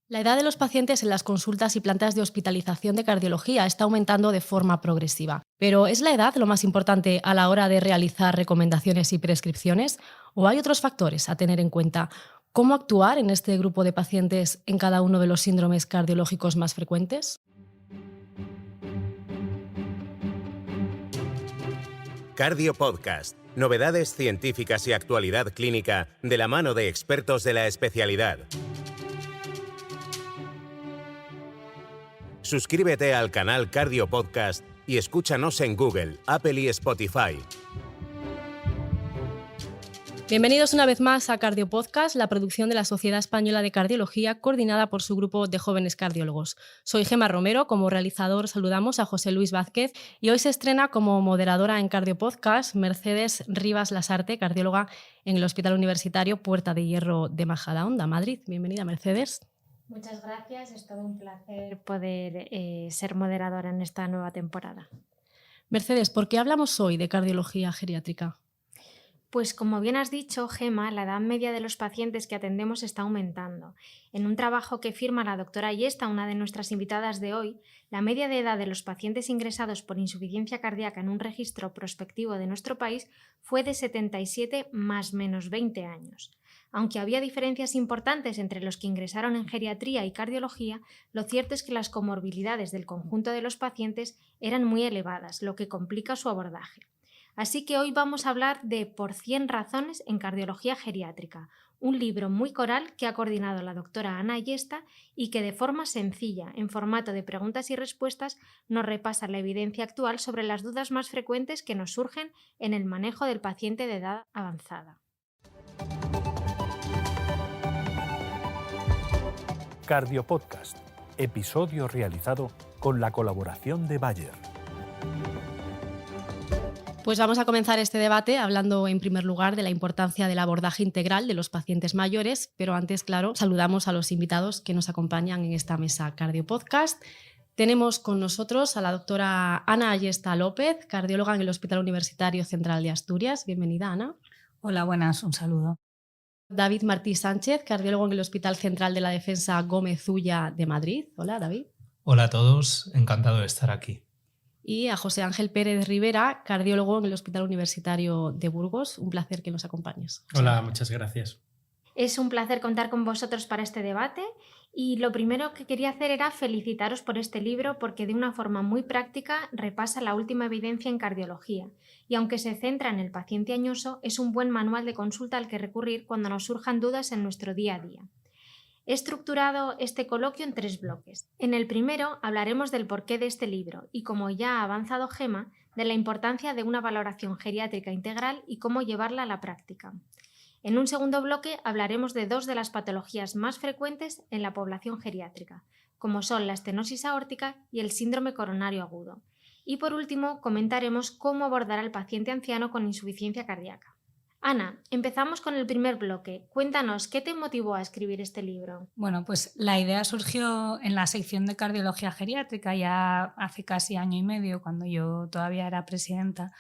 La edad de los pacientes en las consultas y plantas de hospitalización de cardiología está aumentando de forma progresiva. Pero ¿es la edad lo más importante a la hora de realizar recomendaciones y prescripciones? ¿O hay otros factores a tener en cuenta? ¿Cómo actuar en este grupo de pacientes en cada uno de los síndromes cardiológicos más frecuentes? Cardio Podcast. Novedades científicas y actualidad clínica de la mano de expertos de la especialidad. Suscríbete al canal Cardio Podcast y escúchanos en Google, Apple y Spotify. Bienvenidos una vez más a Cardio Podcast, la producción de la Sociedad Española de Cardiología, coordinada por su grupo de jóvenes cardiólogos. Soy Gemma Romero, como realizador saludamos a José Luis Vázquez y hoy se estrena como moderadora en Cardio Podcast Mercedes Rivas Lasarte, cardióloga en el Hospital Universitario Puerta de Hierro de Majadahonda, Madrid. Bienvenida, Mercedes. Muchas gracias, es todo un placer poder ser moderadora en esta nueva temporada. Mercedes, ¿por qué hablamos hoy de cardiología geriátrica? Pues como bien has dicho, Gemma, la edad media de los pacientes que atendemos está aumentando. En un trabajo que firma la doctora Ayesta, una de nuestras invitadas de hoy, la media de edad de los pacientes ingresados por insuficiencia cardíaca en un registro prospectivo de nuestro país fue de 77 más menos 20 años. Aunque había diferencias importantes entre los que ingresaron en geriatría y cardiología, lo cierto es que las comorbilidades del conjunto de los pacientes eran muy elevadas, lo que complica su abordaje. Así que hoy vamos a hablar de Por 100 razones en cardiología geriátrica, un libro muy coral que ha coordinado la doctora Ana Ayesta y que de forma sencilla, en formato de preguntas y respuestas, nos repasa la evidencia actual sobre las dudas más frecuentes que nos surgen en el manejo del paciente de edad avanzada. Cardio Podcast, episodio realizado con la colaboración de Bayer. Pues vamos a comenzar este debate hablando en primer lugar de la importancia del abordaje integral de los pacientes mayores, pero antes, claro, saludamos a los invitados que nos acompañan en esta mesa Cardio Podcast. Tenemos con nosotros a la doctora Ana Ayesta López, cardióloga en el Hospital Universitario Central de Asturias. Bienvenida, Ana. Hola, buenas, un saludo. David Martí Sánchez, cardiólogo en el Hospital Central de la Defensa Gómez Ulla de Madrid. Hola, David. Hola a todos, encantado de estar aquí. Y a José Ángel Pérez Rivera, cardiólogo en el Hospital Universitario de Burgos. Un placer que nos acompañes. Hola, muchas gracias. Es un placer contar con vosotros para este debate y lo primero que quería hacer era felicitaros por este libro porque de una forma muy práctica repasa la última evidencia en cardiología y aunque se centra en el paciente añoso es un buen manual de consulta al que recurrir cuando nos surjan dudas en nuestro día a día. He estructurado este coloquio en 3 bloques. En el primero hablaremos del porqué de este libro y, como ya ha avanzado Gemma, de la importancia de una valoración geriátrica integral y cómo llevarla a la práctica. En un segundo bloque hablaremos de 2 de las patologías más frecuentes en la población geriátrica, como son la estenosis aórtica y el síndrome coronario agudo. Y por último comentaremos cómo abordar al paciente anciano con insuficiencia cardíaca. Ana, empezamos con el primer bloque. Cuéntanos, ¿qué te motivó a escribir este libro? Bueno, pues la idea surgió en la sección de cardiología geriátrica ya hace casi año y medio, cuando yo todavía era presidenta.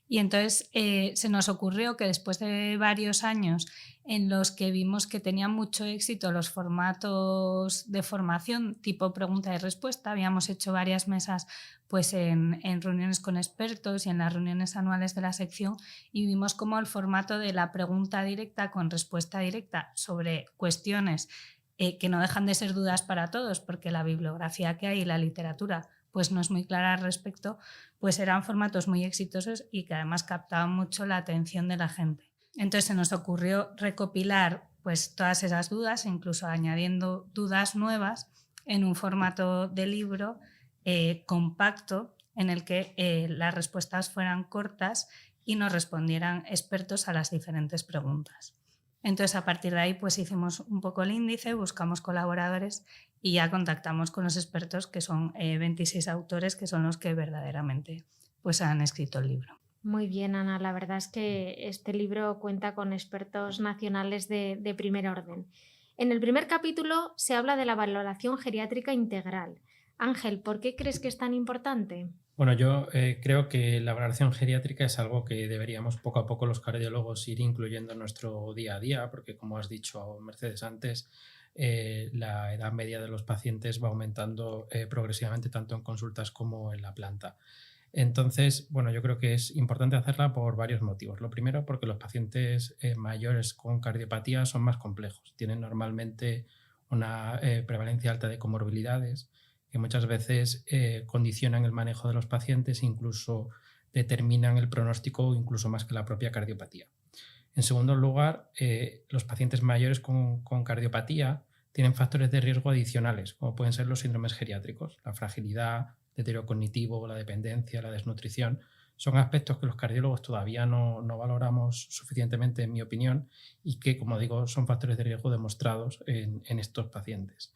Y entonces se nos ocurrió que después de varios años en los que vimos que tenían mucho éxito los formatos de formación tipo pregunta y respuesta, habíamos hecho varias mesas pues en reuniones con expertos y en las reuniones anuales de la sección y vimos cómo el formato de la pregunta directa con respuesta directa sobre cuestiones que no dejan de ser dudas para todos porque la bibliografía que hay y la literatura pues no es muy clara al respecto, pues eran formatos muy exitosos y que además captaban mucho la atención de la gente. Entonces se nos ocurrió recopilar pues todas esas dudas, incluso añadiendo dudas nuevas en un formato de libro compacto en el que las respuestas fueran cortas y nos respondieran expertos a las diferentes preguntas. Entonces, a partir de ahí, pues hicimos un poco el índice, buscamos colaboradores y ya contactamos con los expertos, que son 26 autores, que son los que verdaderamente pues, han escrito el libro. Muy bien, Ana. La verdad es que este libro cuenta con expertos nacionales de primer orden. En el primer capítulo se habla de la valoración geriátrica integral. Ángel, ¿por qué crees que es tan importante? Bueno, yo creo que la valoración geriátrica es algo que deberíamos poco a poco los cardiólogos ir incluyendo en nuestro día a día, porque como has dicho Mercedes antes, la edad media de los pacientes va aumentando progresivamente tanto en consultas como en la planta. Entonces, bueno, yo creo que es importante hacerla por varios motivos. Lo primero, porque los pacientes mayores con cardiopatía son más complejos. Tienen normalmente una prevalencia alta de comorbilidades que muchas veces condicionan el manejo de los pacientes e incluso determinan el pronóstico incluso más que la propia cardiopatía. En segundo lugar, los pacientes mayores con cardiopatía tienen factores de riesgo adicionales, como pueden ser los síndromes geriátricos, la fragilidad, deterioro cognitivo, la dependencia, la desnutrición. Son aspectos que los cardiólogos todavía no valoramos suficientemente, en mi opinión, y que, como digo, son factores de riesgo demostrados en estos pacientes.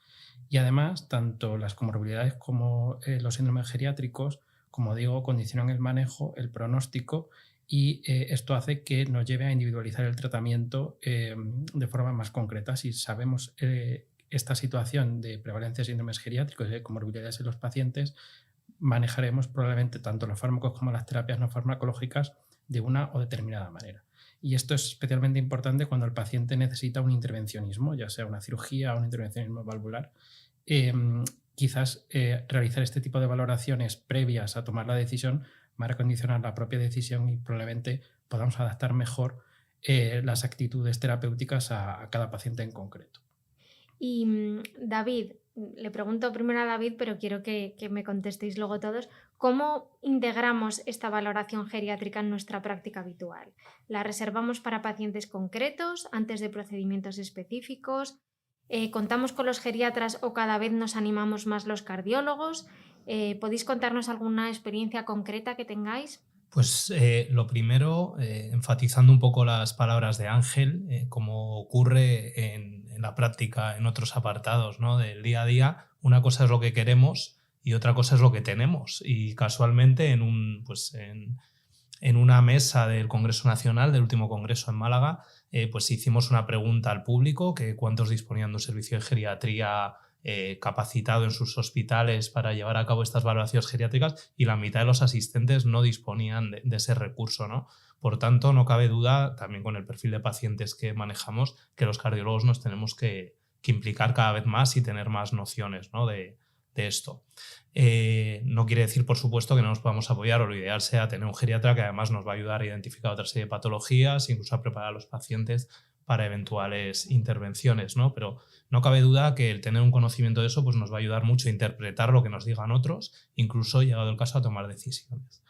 Y además, tanto las comorbilidades como los síndromes geriátricos, como digo, condicionan el manejo, el pronóstico, y esto hace que nos lleve a individualizar el tratamiento de forma más concreta. Si sabemos esta situación de prevalencia de síndromes geriátricos y de comorbilidades en los pacientes, manejaremos probablemente tanto los fármacos como las terapias no farmacológicas de una o determinada manera. Y esto es especialmente importante cuando el paciente necesita un intervencionismo, ya sea una cirugía o un intervencionismo valvular. Quizás realizar este tipo de valoraciones previas a tomar la decisión va a condicionar la propia decisión y probablemente podamos adaptar mejor las actitudes terapéuticas a cada paciente en concreto. Y David, le pregunto primero a David, pero quiero que me contestéis luego todos, ¿cómo integramos esta valoración geriátrica en nuestra práctica habitual? ¿La reservamos para pacientes concretos, antes de procedimientos específicos? ¿Contamos con los geriatras o cada vez nos animamos más los cardiólogos? ¿Podéis contarnos alguna experiencia concreta que tengáis? Pues lo primero, enfatizando un poco las palabras de Ángel, como ocurre en la práctica en otros apartados, ¿no?, del día a día, una cosa es lo que queremos y otra cosa es lo que tenemos. Y casualmente en una mesa del Congreso Nacional, del último congreso en Málaga, pues hicimos una pregunta al público, que cuántos disponían de un servicio de geriatría capacitado en sus hospitales para llevar a cabo estas valoraciones geriátricas, y la mitad de los asistentes no disponían de ese recurso, ¿no? Por tanto, no cabe duda, también con el perfil de pacientes que manejamos, que los cardiólogos nos tenemos que implicar cada vez más y tener más nociones, ¿no?, de esto. No quiere decir, por supuesto, que no nos podamos apoyar, o lo ideal sea tener un geriatra que además nos va a ayudar a identificar otra serie de patologías, incluso a preparar a los pacientes para eventuales intervenciones, ¿no? Pero no cabe duda que el tener un conocimiento de eso pues nos va a ayudar mucho a interpretar lo que nos digan otros, incluso, llegado el caso, a tomar decisiones.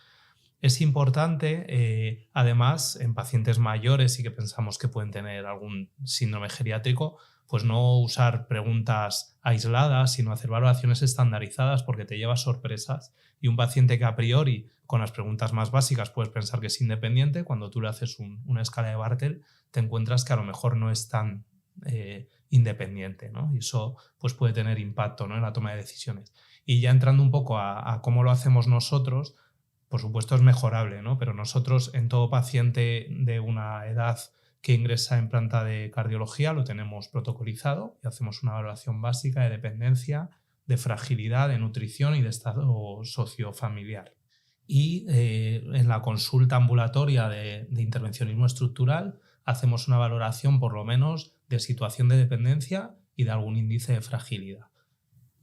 Es importante, además, en pacientes mayores y que pensamos que pueden tener algún síndrome geriátrico, pues no usar preguntas aisladas, sino hacer valoraciones estandarizadas, porque te llevas sorpresas. Y un paciente que a priori, con las preguntas más básicas, puedes pensar que es independiente, cuando tú le haces una escala de Bartel, te encuentras que a lo mejor no es tan independiente, ¿no? Y eso pues puede tener impacto, ¿no?, en la toma de decisiones. Y ya entrando un poco a cómo lo hacemos nosotros, por supuesto es mejorable, ¿no? Pero nosotros, en todo paciente de una edad que ingresa en planta de cardiología, lo tenemos protocolizado y hacemos una valoración básica de dependencia, de fragilidad, de nutrición y de estado sociofamiliar. Y en la consulta ambulatoria de intervencionismo estructural hacemos una valoración, por lo menos, de situación de dependencia y de algún índice de fragilidad.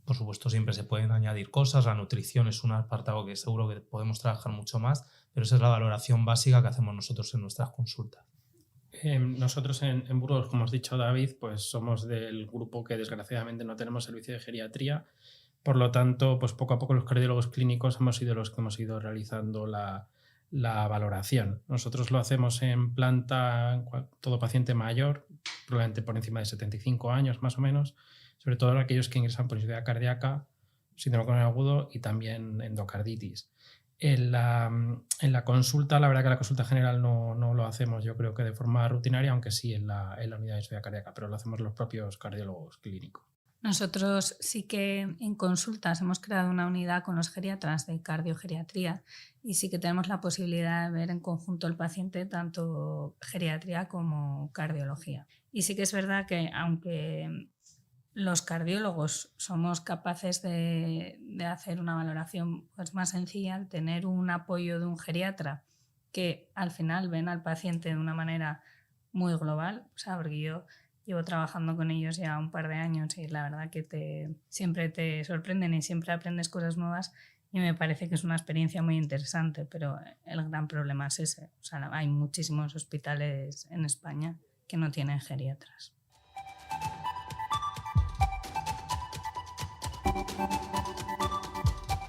Por supuesto, siempre se pueden añadir cosas. La nutrición es un apartado que seguro que podemos trabajar mucho más, pero esa es la valoración básica que hacemos nosotros en nuestras consultas. Nosotros en Burgos, como has dicho, David, pues somos del grupo que desgraciadamente no tenemos servicio de geriatría. Por lo tanto, pues poco a poco los cardiólogos clínicos hemos sido los que hemos ido realizando la valoración. Nosotros lo hacemos en planta, todo paciente mayor, probablemente por encima de 75 años más o menos, sobre todo aquellos que ingresan por insuficiencia cardíaca, síndrome coronario agudo y también endocarditis. En la consulta, la verdad que la consulta general no lo hacemos, yo creo que de forma rutinaria, aunque sí en la unidad de insuficiencia cardíaca, pero lo hacemos los propios cardiólogos clínicos. Nosotros sí que en consultas hemos creado una unidad con los geriatras de cardiogeriatría y sí que tenemos la posibilidad de ver en conjunto el paciente, tanto geriatría como cardiología. Y sí que es verdad que aunque los cardiólogos somos capaces de hacer una valoración pues más sencilla, tener un apoyo de un geriatra que al final ven al paciente de una manera muy global, o sea, porque yo Llevo trabajando con ellos ya un par de años y la verdad que siempre te sorprenden y siempre aprendes cosas nuevas y me parece que es una experiencia muy interesante, pero el gran problema es ese. O sea, hay muchísimos hospitales en España que no tienen geriatras.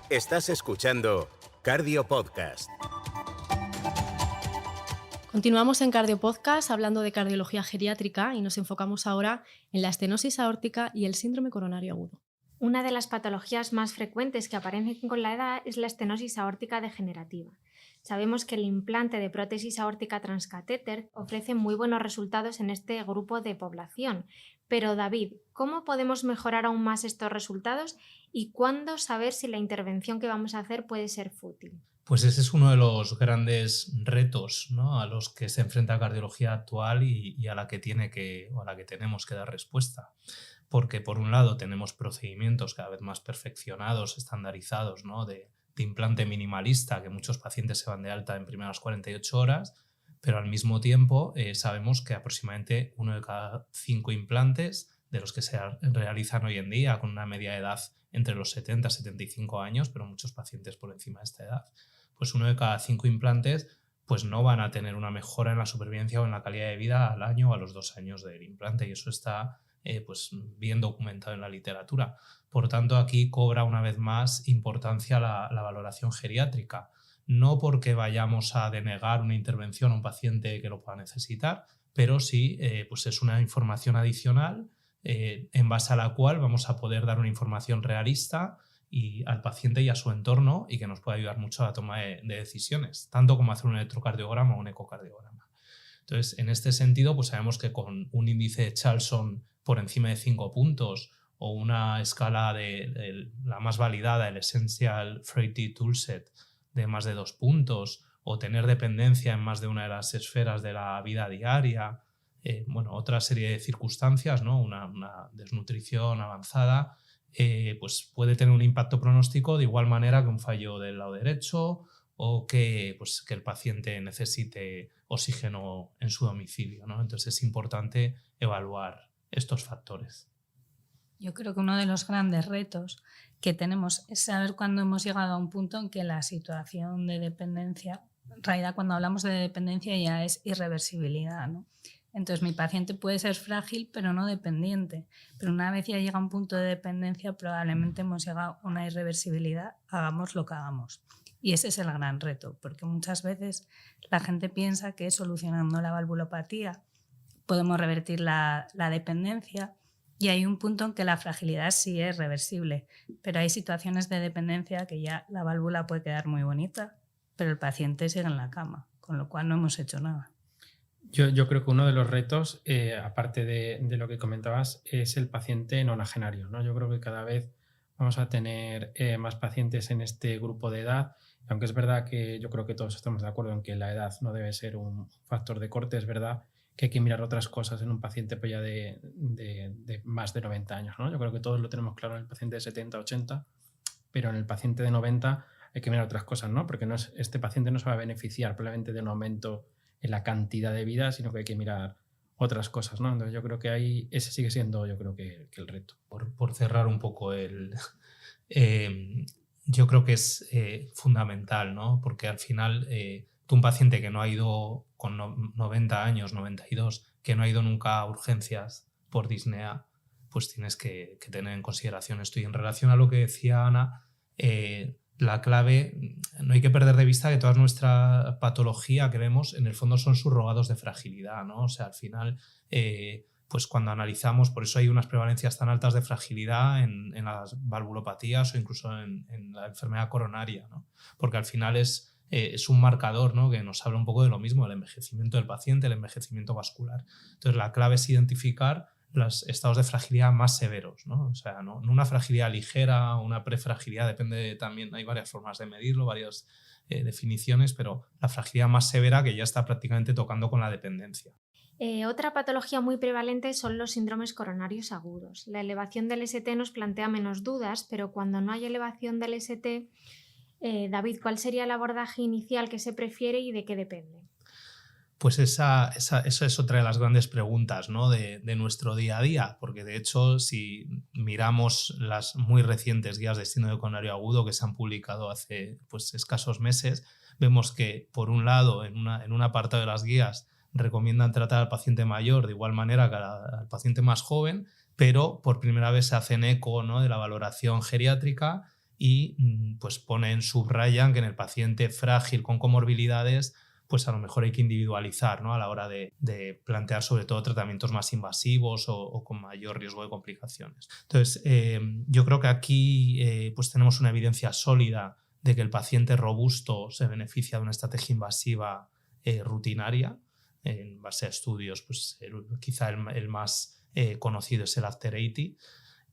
Estás escuchando Cardio Podcast. Continuamos en Cardio Podcast hablando de cardiología geriátrica y nos enfocamos ahora en la estenosis aórtica y el síndrome coronario agudo. Una de las patologías más frecuentes que aparecen con la edad es la estenosis aórtica degenerativa. Sabemos que el implante de prótesis aórtica transcatéter ofrece muy buenos resultados en este grupo de población. Pero David, ¿cómo podemos mejorar aún más estos resultados y cuándo saber si la intervención que vamos a hacer puede ser fútil? Pues ese es uno de los grandes retos, ¿no?, a los que se enfrenta la cardiología actual y a la que tenemos que dar respuesta. Porque por un lado tenemos procedimientos cada vez más perfeccionados, estandarizados, ¿no?, de implante minimalista, que muchos pacientes se van de alta en primeras 48 horas, pero al mismo tiempo sabemos que aproximadamente 1 de cada 5 implantes de los que se realizan hoy en día, con una media de edad entre los 70 y 75 años, pero muchos pacientes por encima de esta edad, pues 1 de cada 5 implantes pues no van a tener una mejora en la supervivencia o en la calidad de vida al año o a los 2 años del implante, y eso está pues bien documentado en la literatura. Por tanto, aquí cobra una vez más importancia la valoración geriátrica, no porque vayamos a denegar una intervención a un paciente que lo pueda necesitar, pero sí pues es una información adicional en base a la cual vamos a poder dar una información realista y al paciente y a su entorno, y que nos puede ayudar mucho a la toma de decisiones, tanto como hacer un electrocardiograma o un ecocardiograma. Entonces, en este sentido, pues sabemos que con un índice de Charlson por encima de 5 puntos o una escala de la más validada, el Essential Frailty Toolset, de más de 2 puntos, o tener dependencia en más de una de las esferas de la vida diaria, otra serie de circunstancias, ¿no?, una desnutrición avanzada, pues puede tener un impacto pronóstico de igual manera que un fallo del lado derecho o que el paciente necesite oxígeno en su domicilio, ¿no? Entonces es importante evaluar estos factores. Yo creo que uno de los grandes retos que tenemos es saber cuándo hemos llegado a un punto en que la situación de dependencia, en realidad cuando hablamos de dependencia ya es irreversibilidad, ¿no? Entonces mi paciente puede ser frágil pero no dependiente, pero una vez ya llega a un punto de dependencia probablemente hemos llegado a una irreversibilidad, hagamos lo que hagamos. Y ese es el gran reto, porque muchas veces la gente piensa que solucionando la valvulopatía podemos revertir la dependencia, y hay un punto en que la fragilidad sí es reversible, pero hay situaciones de dependencia que ya la válvula puede quedar muy bonita, pero el paciente sigue en la cama, con lo cual no hemos hecho nada. Yo creo que uno de los retos, aparte de lo que comentabas, es el paciente nonagenario, ¿no? Yo creo que cada vez vamos a tener más pacientes en este grupo de edad, aunque es verdad que yo creo que todos estamos de acuerdo en que la edad no debe ser un factor de corte. Es verdad que hay que mirar otras cosas en un paciente pues ya de más de 90 años, ¿no? Yo creo que todos lo tenemos claro en el paciente de 70, 80, pero en el paciente de 90 hay que mirar otras cosas, ¿no? Porque este paciente no se va a beneficiar probablemente de un aumento en la cantidad de vida, sino que hay que mirar otras cosas, ¿no? Entonces yo creo que ahí ese sigue siendo, yo creo que el reto. Por cerrar un poco yo creo que es fundamental, ¿no? Porque al final tú, un paciente que no ha ido con 90 años, 92, que no ha ido nunca a urgencias por disnea, pues tienes que tener en consideración esto. Y en relación a lo que decía Ana, la clave, no hay que perder de vista que toda nuestra patología que vemos en el fondo son subrogados de fragilidad, ¿no? O sea, al final, pues cuando analizamos, por eso hay unas prevalencias tan altas de fragilidad en las valvulopatías o incluso en la enfermedad coronaria, ¿no? Porque al final es un marcador, ¿no?, que nos habla un poco de lo mismo, el envejecimiento del paciente, el envejecimiento vascular. Entonces la clave es identificar los estados de fragilidad más severos, ¿no? O sea, no una fragilidad ligera o una prefragilidad, depende también, hay varias formas de medirlo, varias definiciones, pero la fragilidad más severa que ya está prácticamente tocando con la dependencia. Otra patología muy prevalente son los síndromes coronarios agudos. La elevación del ST nos plantea menos dudas, pero cuando no hay elevación del ST, David, ¿cuál sería el abordaje inicial que se prefiere y de qué depende? Pues esa es otra de las grandes preguntas, ¿no? de nuestro día a día, porque de hecho si miramos las muy recientes guías de síndrome coronario agudo que se han publicado hace pues, escasos meses, vemos que por un lado en un apartado de las guías recomiendan tratar al paciente mayor de igual manera que al paciente más joven, pero por primera vez se hacen eco, ¿no? de la valoración geriátrica y pues subrayan que en el paciente frágil con comorbilidades pues a lo mejor hay que individualizar, ¿no? a la hora de plantear sobre todo tratamientos más invasivos o con mayor riesgo de complicaciones. Entonces, yo creo que aquí pues tenemos una evidencia sólida de que el paciente robusto se beneficia de una estrategia invasiva rutinaria en base a estudios, pues quizá el más conocido es el After 80.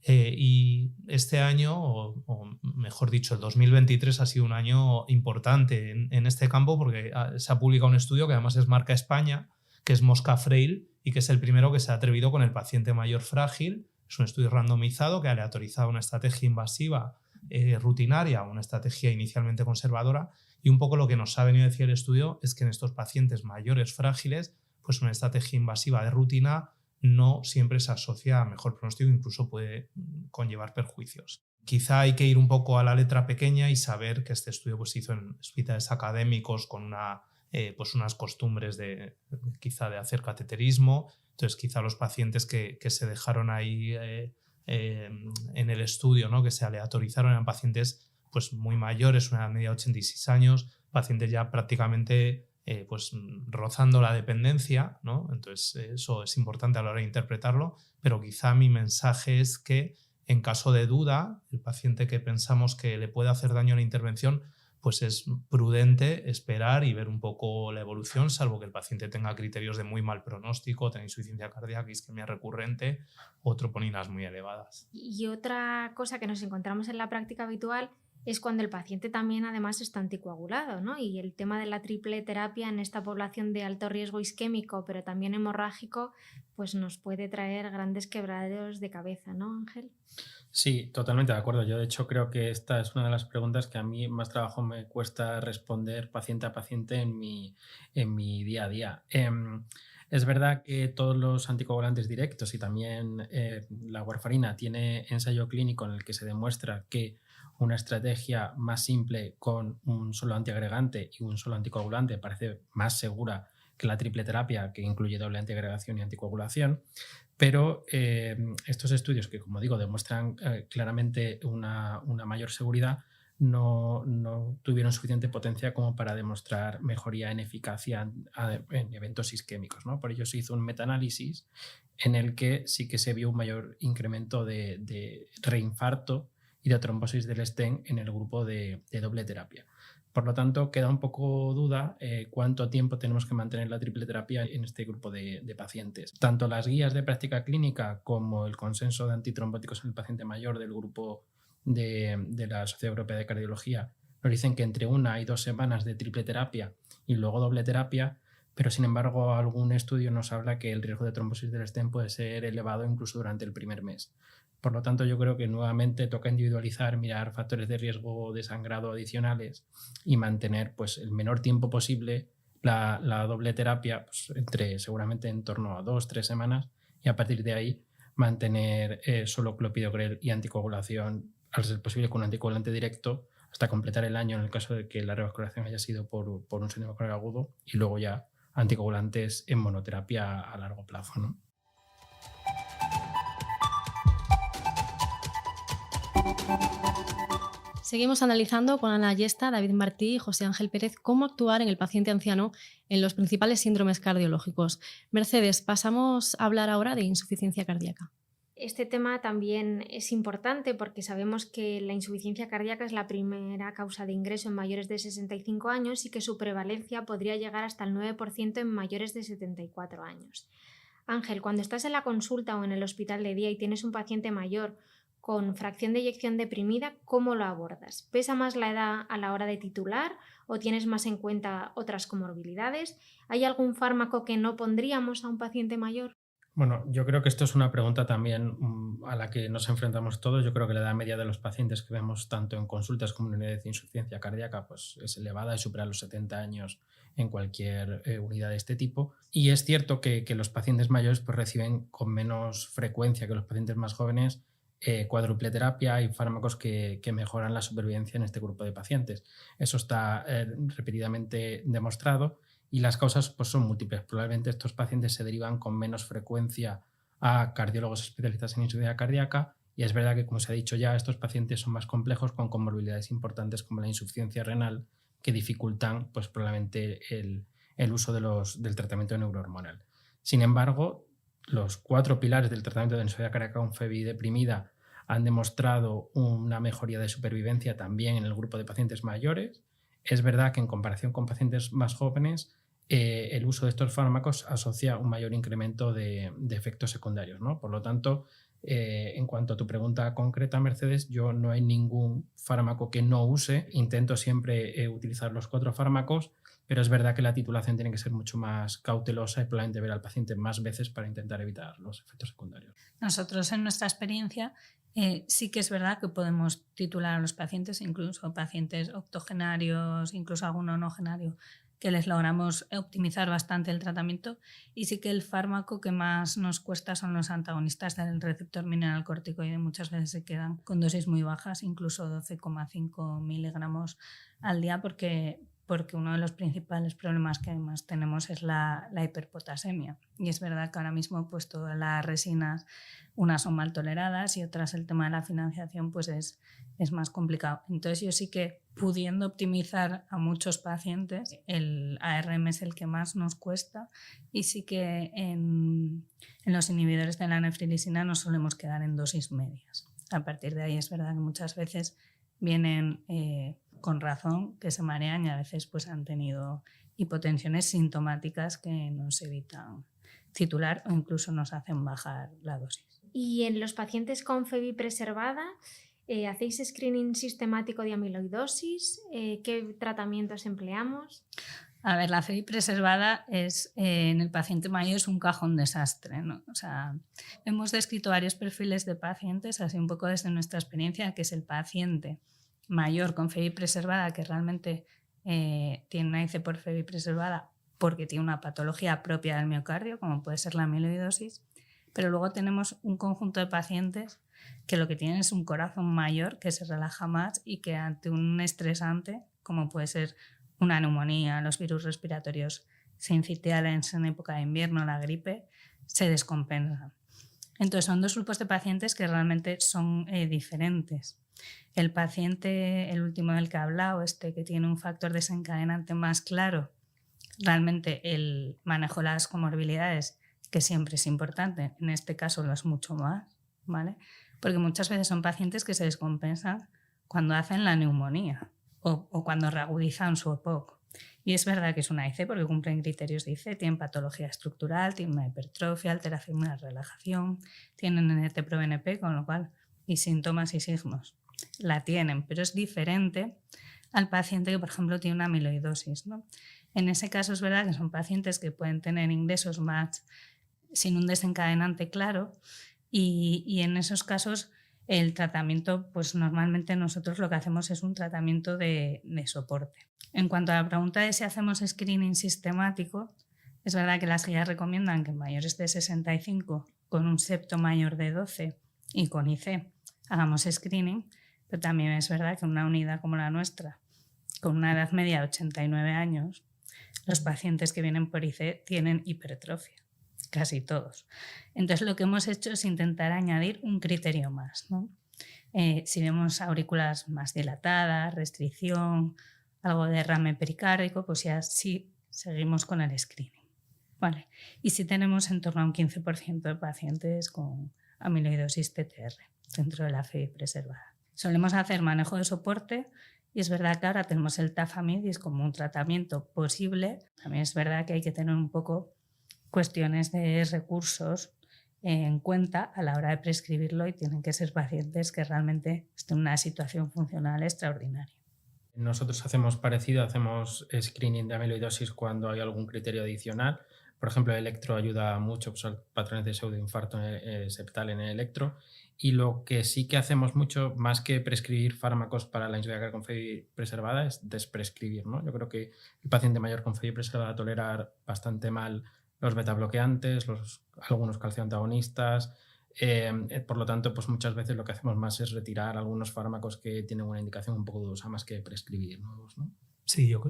Y este año, o mejor dicho, el 2023 ha sido un año importante en este campo porque se ha publicado un estudio que además es marca España, que es Mosca Frail y que es el primero que se ha atrevido con el paciente mayor frágil. Es un estudio randomizado que ha aleatorizado una estrategia invasiva rutinaria, una estrategia inicialmente conservadora, y un poco lo que nos ha venido a decir el estudio es que en estos pacientes mayores frágiles, pues una estrategia invasiva de rutina no siempre se asocia a mejor pronóstico, incluso puede conllevar perjuicios. Quizá hay que ir un poco a la letra pequeña y saber que este estudio pues, se hizo en hospitales académicos con pues unas costumbres quizá de hacer cateterismo. Entonces quizá los pacientes que se dejaron ahí en el estudio, ¿no? que se aleatorizaron, eran pacientes pues, muy mayores, una media de 86 años, pacientes ya prácticamente pues rozando la dependencia, ¿no? Entonces eso es importante a la hora de interpretarlo, pero quizá mi mensaje es que en caso de duda, el paciente que pensamos que le puede hacer daño a la intervención, pues es prudente esperar y ver un poco la evolución, salvo que el paciente tenga criterios de muy mal pronóstico, tenga insuficiencia cardíaca, isquemia recurrente o troponinas muy elevadas. Y otra cosa que nos encontramos en la práctica habitual es cuando el paciente también además está anticoagulado, ¿no? Y el tema de la triple terapia en esta población de alto riesgo isquémico, pero también hemorrágico, pues nos puede traer grandes quebraderos de cabeza, ¿no, Ángel? Sí, totalmente de acuerdo. Yo de hecho creo que esta es una de las preguntas que a mí más trabajo me cuesta responder paciente a paciente en mi día a día. Es verdad que todos los anticoagulantes directos y también la warfarina tiene ensayo clínico en el que se demuestra que una estrategia más simple con un solo antiagregante y un solo anticoagulante parece más segura que la triple terapia, que incluye doble antiagregación y anticoagulación. Pero estos estudios que, como digo, demuestran claramente una mayor seguridad, no tuvieron suficiente potencia como para demostrar mejoría en eficacia en eventos isquémicos, ¿no? Por ello se hizo un metaanálisis en el que sí que se vio un mayor incremento de reinfarto y de trombosis del stent en el grupo de doble terapia. Por lo tanto, queda un poco duda cuánto tiempo tenemos que mantener la triple terapia en este grupo de pacientes. Tanto las guías de práctica clínica como el consenso de antitrombóticos en el paciente mayor del grupo de la Sociedad Europea de Cardiología nos dicen que entre 1 y 2 semanas de triple terapia y luego doble terapia, pero sin embargo algún estudio nos habla que el riesgo de trombosis del stent puede ser elevado incluso durante el primer mes. Por lo tanto, yo creo que nuevamente toca individualizar, mirar factores de riesgo de sangrado adicionales y mantener pues, el menor tiempo posible la doble terapia, pues, seguramente en torno a 2-3 semanas, y a partir de ahí mantener solo clopidogrel y anticoagulación, al ser posible con un anticoagulante directo, hasta completar el año en el caso de que la revascularización haya sido por un síndrome coronario agudo, y luego ya anticoagulantes en monoterapia a largo plazo, ¿no? Seguimos analizando con Ana Ayesta, David Martí y José Ángel Pérez cómo actuar en el paciente anciano en los principales síndromes cardiológicos. Mercedes, pasamos a hablar ahora de insuficiencia cardíaca. Este tema también es importante porque sabemos que la insuficiencia cardíaca es la primera causa de ingreso en mayores de 65 años y que su prevalencia podría llegar hasta el 9% en mayores de 74 años. Ángel, cuando estás en la consulta o en el hospital de día y tienes un paciente mayor con fracción de eyección deprimida, ¿cómo lo abordas? ¿Pesa más la edad a la hora de titular o tienes más en cuenta otras comorbilidades? ¿Hay algún fármaco que no pondríamos a un paciente mayor? Bueno, yo creo que esto es una pregunta también a la que nos enfrentamos todos. Yo creo que la edad media de los pacientes que vemos tanto en consultas como en unidades de insuficiencia cardíaca pues es elevada y supera los 70 años en cualquier unidad de este tipo. Y es cierto que los pacientes mayores pues reciben con menos frecuencia que los pacientes más jóvenes cuádruple terapia y fármacos que mejoran la supervivencia en este grupo de pacientes. Eso está repetidamente demostrado. Y las causas pues, son múltiples. Probablemente estos pacientes se derivan con menos frecuencia a cardiólogos especialistas en insuficiencia cardíaca y es verdad que, como se ha dicho ya, estos pacientes son más complejos con comorbilidades importantes como la insuficiencia renal que dificultan pues, probablemente el uso del tratamiento neurohormonal. Sin embargo, los 4 pilares del tratamiento de insuficiencia cardíaca con FEBI deprimida han demostrado una mejoría de supervivencia también en el grupo de pacientes mayores. Es verdad que en comparación con pacientes más jóvenes, el uso de estos fármacos asocia un mayor incremento de efectos secundarios, ¿no? Por lo tanto, en cuanto a tu pregunta concreta, Mercedes, yo no hay ningún fármaco que no use. Intento siempre utilizar los 4 fármacos, pero es verdad que la titulación tiene que ser mucho más cautelosa y probablemente ver al paciente más veces para intentar evitar los efectos secundarios. Nosotros, en nuestra experiencia, sí que es verdad que podemos titular a los pacientes, incluso pacientes octogenarios, incluso algún onogenario, que les logramos optimizar bastante el tratamiento, y sí que el fármaco que más nos cuesta son los antagonistas del receptor mineralcorticoide. Muchas veces se quedan con dosis muy bajas, incluso 12,5 miligramos al día, porque uno de los principales problemas que además tenemos es la hiperpotasemia. Y es verdad que ahora mismo pues, todas las resinas, unas son mal toleradas y otras el tema de la financiación pues es más complicado. Entonces yo sí que, pudiendo optimizar a muchos pacientes, el ARM es el que más nos cuesta, y sí que en los inhibidores de la nefrilisina nos solemos quedar en dosis medias. A partir de ahí es verdad que muchas veces vienen con razón que se marean y a veces pues, han tenido hipotensiones sintomáticas que nos evitan titular o incluso nos hacen bajar la dosis. Y en los pacientes con FEBI preservada, ¿hacéis screening sistemático de amiloidosis? ¿Qué tratamientos empleamos? A ver, la FEBI preservada en el paciente mayor es un cajón desastre, ¿no? O sea, hemos descrito varios perfiles de pacientes, así un poco desde nuestra experiencia, que es el paciente mayor con FEBI preservada que realmente tiene una IC por FEBI preservada porque tiene una patología propia del miocardio, como puede ser la amiloidosis, pero luego tenemos un conjunto de pacientes que lo que tienen es un corazón mayor que se relaja más y que ante un estresante, como puede ser una neumonía, los virus respiratorios sincitiales en época de invierno, la gripe, se descompensan. Entonces son 2 grupos de pacientes que realmente son diferentes. El paciente, el último del que he hablado, que tiene un factor desencadenante más claro, realmente el manejo de las comorbilidades, que siempre es importante, en este caso lo es mucho más, ¿vale? Porque muchas veces son pacientes que se descompensan cuando hacen la neumonía o cuando reagudizan su EPOC. Y es verdad que es una IC porque cumplen criterios de IC, tienen patología estructural, tienen una hipertrofia, alteración de la relajación, tienen NT-proBNP, con lo cual, y síntomas y signos, la tienen, pero es diferente al paciente que, por ejemplo, tiene una amiloidosis, ¿no? En ese caso es verdad que son pacientes que pueden tener ingresos más sin un desencadenante claro, y en esos casos el tratamiento, pues normalmente nosotros lo que hacemos es un tratamiento de soporte. En cuanto a la pregunta de si hacemos screening sistemático, es verdad que las guías recomiendan que en mayores de 65 con un septo mayor de 12 y con IC hagamos screening, pero también es verdad que en una unidad como la nuestra, con una edad media de 89 años, los pacientes que vienen por IC tienen hipertrofia, casi todos. Entonces lo que hemos hecho es intentar añadir un criterio más, ¿no? Si vemos aurículas más dilatadas, restricción, algo de derrame pericárdico, pues ya sí seguimos con el screening. Vale. Y si tenemos en torno a un 15% de pacientes con amiloidosis TTR dentro de la FEBI preservada. Solemos hacer manejo de soporte y es verdad que ahora tenemos el tafamidis como un tratamiento posible. También es verdad que hay que tener un poco cuestiones de recursos en cuenta a la hora de prescribirlo y tienen que ser pacientes que realmente estén en una situación funcional extraordinaria. Nosotros hacemos parecido, hacemos screening de amiloidosis cuando hay algún criterio adicional. Por ejemplo, el electro ayuda mucho pues, a patrones de pseudoinfarto septal en el electro. Y lo que sí que hacemos mucho, más que prescribir fármacos para la insuficiencia con FEBI preservada, es desprescribir, ¿no? Yo creo que el paciente mayor con FEBI preservada tolera bastante mal los betabloqueantes, algunos calcioantagonistas. Por lo tanto, pues muchas veces lo que hacemos más es retirar algunos fármacos que tienen una indicación un poco dudosa más que prescribir nuevos, ¿no? Sí, yo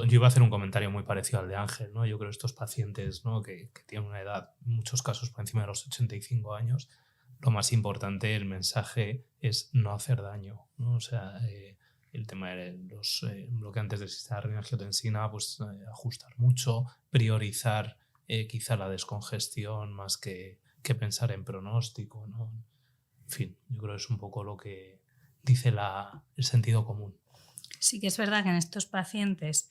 iba a hacer un comentario muy parecido al de Ángel, ¿no? Yo creo que estos pacientes, ¿no? que tienen una edad, en muchos casos por encima de los 85 años, lo más importante, el mensaje es no hacer daño, ¿no? O sea, el tema de los bloqueantes del sistema de renin-angiotensina, pues ajustar mucho, priorizar quizá la descongestión más que pensar en pronóstico, ¿no? En fin, yo creo que es un poco lo que dice el sentido común. Sí que es verdad que en estos pacientes,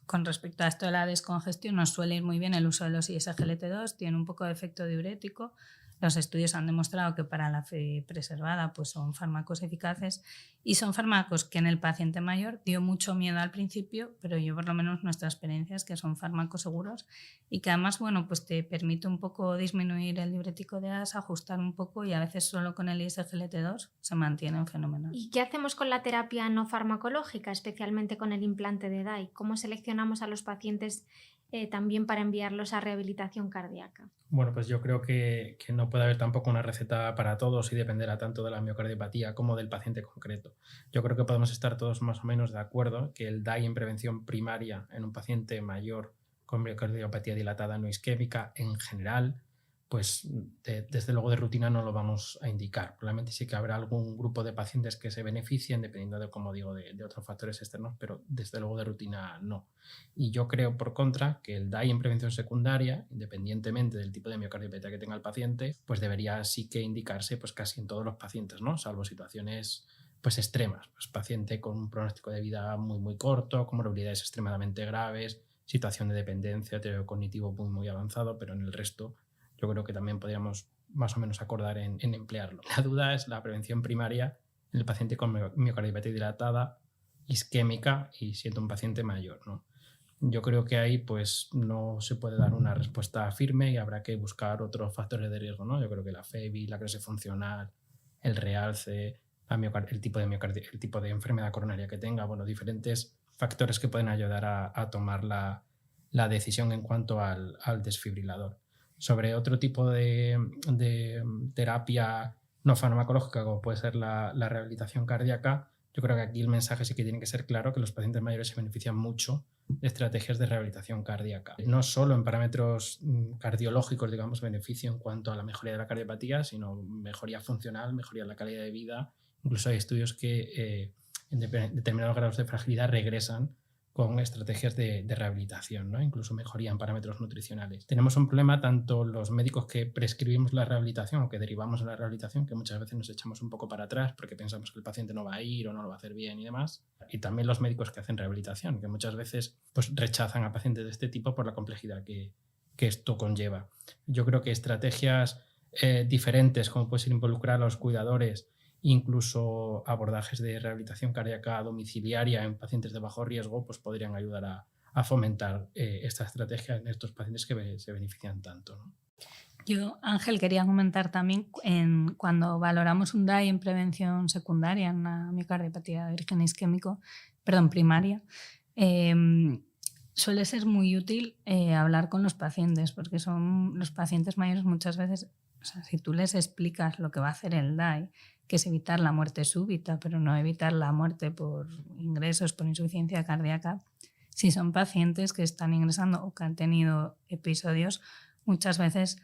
con respecto a esto de la descongestión, nos suele ir muy bien el uso de los ISGLT2, tiene un poco de efecto diurético. Los estudios han demostrado que para la FEBI preservada pues son fármacos eficaces y son fármacos que en el paciente mayor dio mucho miedo al principio, pero yo por lo menos nuestra experiencia es que son fármacos seguros y que además bueno, pues te permite un poco disminuir el diurético de AS, ajustar un poco y a veces solo con el ISGLT2 se mantienen fenomenal. ¿Y qué hacemos con la terapia no farmacológica, especialmente con el implante de DAI? ¿Cómo seleccionamos a los pacientes también para enviarlos a rehabilitación cardíaca? Bueno, pues yo creo que no puede haber tampoco una receta para todos y dependerá tanto de la miocardiopatía como del paciente concreto. Yo creo que podemos estar todos más o menos de acuerdo que el DAI en prevención primaria en un paciente mayor con miocardiopatía dilatada no isquémica en general, pues desde luego de rutina no lo vamos a indicar. Probablemente sí que habrá algún grupo de pacientes que se beneficien dependiendo de, como digo, de otros factores externos, pero desde luego de rutina no. Y yo creo, por contra, que el DAI en prevención secundaria, independientemente del tipo de miocardiopatía que tenga el paciente, pues debería sí que indicarse pues casi en todos los pacientes, ¿no? Salvo situaciones pues extremas, pues paciente con un pronóstico de vida muy muy corto, con morbilidades extremadamente graves, situación de dependencia, deterioro cognitivo muy muy avanzado, pero en el resto yo creo que también podríamos más o menos acordar en emplearlo. La duda es la prevención primaria en el paciente con miocardiopatía dilatada, isquémica y siendo un paciente mayor, ¿no? Yo creo que ahí pues no se puede dar una respuesta firme y habrá que buscar otros factores de riesgo, ¿no? Yo creo que la FEBI, la crisis funcional, el realce, el tipo de enfermedad coronaria que tenga, bueno, diferentes factores que pueden ayudar a tomar la decisión en cuanto al desfibrilador. Sobre otro tipo de terapia no farmacológica, como puede ser la rehabilitación cardíaca, yo creo que aquí el mensaje sí que tiene que ser claro, que los pacientes mayores se benefician mucho de estrategias de rehabilitación cardíaca. No solo en parámetros cardiológicos, digamos, beneficio en cuanto a la mejoría de la cardiopatía, sino mejoría funcional, mejoría de la calidad de vida. Incluso hay estudios que en determinados grados de fragilidad regresan con estrategias de rehabilitación, ¿no? Incluso mejoría en parámetros nutricionales. Tenemos un problema tanto los médicos que prescribimos la rehabilitación o que derivamos de la rehabilitación, que muchas veces nos echamos un poco para atrás porque pensamos que el paciente no va a ir o no lo va a hacer bien y demás, y también los médicos que hacen rehabilitación, que muchas veces pues, rechazan a pacientes de este tipo por la complejidad que esto conlleva. Yo creo que estrategias diferentes, como puede ser involucrar a los cuidadores, incluso abordajes de rehabilitación cardíaca domiciliaria en pacientes de bajo riesgo, pues podrían ayudar a fomentar esta estrategia en estos pacientes que se benefician tanto, ¿no? Yo, Ángel, quería comentar también cuando valoramos un DAI en prevención secundaria, en una miocardiopatía de origen isquémico, primaria, suele ser muy útil hablar con los pacientes, porque son los pacientes mayores muchas veces, o sea, si tú les explicas lo que va a hacer el DAI, que es evitar la muerte súbita, pero no evitar la muerte por ingresos, por insuficiencia cardíaca, si son pacientes que están ingresando o que han tenido episodios, muchas veces,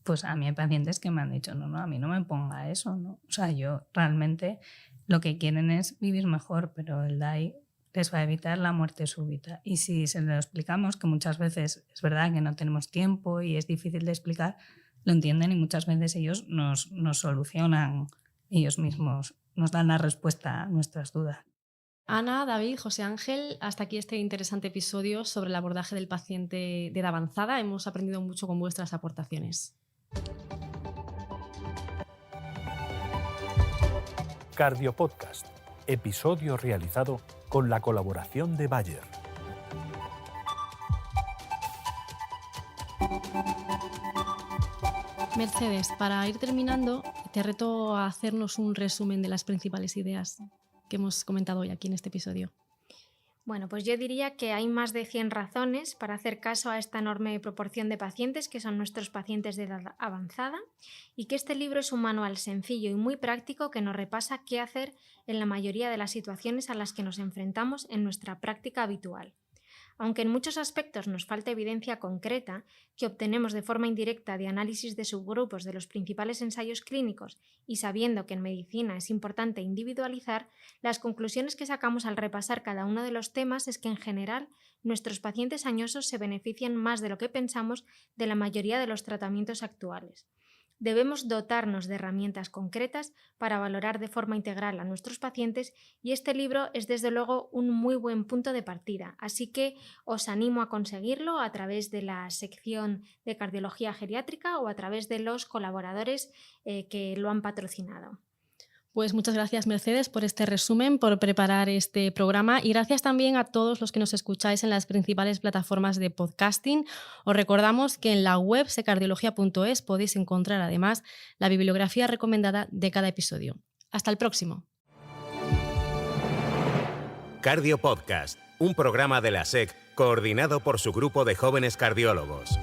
pues a mí hay pacientes que me han dicho, no, a mí no me ponga eso, ¿no? O sea, yo realmente lo que quieren es vivir mejor, pero el DAI les va a evitar la muerte súbita. Y si se lo explicamos, que muchas veces es verdad que no tenemos tiempo y es difícil de explicar, lo entienden y muchas veces ellos nos solucionan, ellos mismos nos dan la respuesta a nuestras dudas. Ana, David, José Ángel, hasta aquí este interesante episodio sobre el abordaje del paciente de edad avanzada. Hemos aprendido mucho con vuestras aportaciones. Cardiopodcast, episodio realizado con la colaboración de Bayer. Mercedes, para ir terminando, te reto a hacernos un resumen de las principales ideas que hemos comentado hoy aquí en este episodio. Bueno, pues yo diría que hay más de 100 razones para hacer caso a esta enorme proporción de pacientes que son nuestros pacientes de edad avanzada y que este libro es un manual sencillo y muy práctico que nos repasa qué hacer en la mayoría de las situaciones a las que nos enfrentamos en nuestra práctica habitual. Aunque en muchos aspectos nos falta evidencia concreta que obtenemos de forma indirecta de análisis de subgrupos de los principales ensayos clínicos y sabiendo que en medicina es importante individualizar, las conclusiones que sacamos al repasar cada uno de los temas es que en general nuestros pacientes añosos se benefician más de lo que pensamos de la mayoría de los tratamientos actuales. Debemos dotarnos de herramientas concretas para valorar de forma integral a nuestros pacientes y este libro es desde luego un muy buen punto de partida, así que os animo a conseguirlo a través de la sección de cardiología geriátrica o a través de los colaboradores que lo han patrocinado. Pues muchas gracias, Mercedes, por este resumen, por preparar este programa y gracias también a todos los que nos escucháis en las principales plataformas de podcasting. Os recordamos que en la web secardiología.es podéis encontrar además la bibliografía recomendada de cada episodio. Hasta el próximo. Cardio Podcast, un programa de la SEC coordinado por su grupo de jóvenes cardiólogos.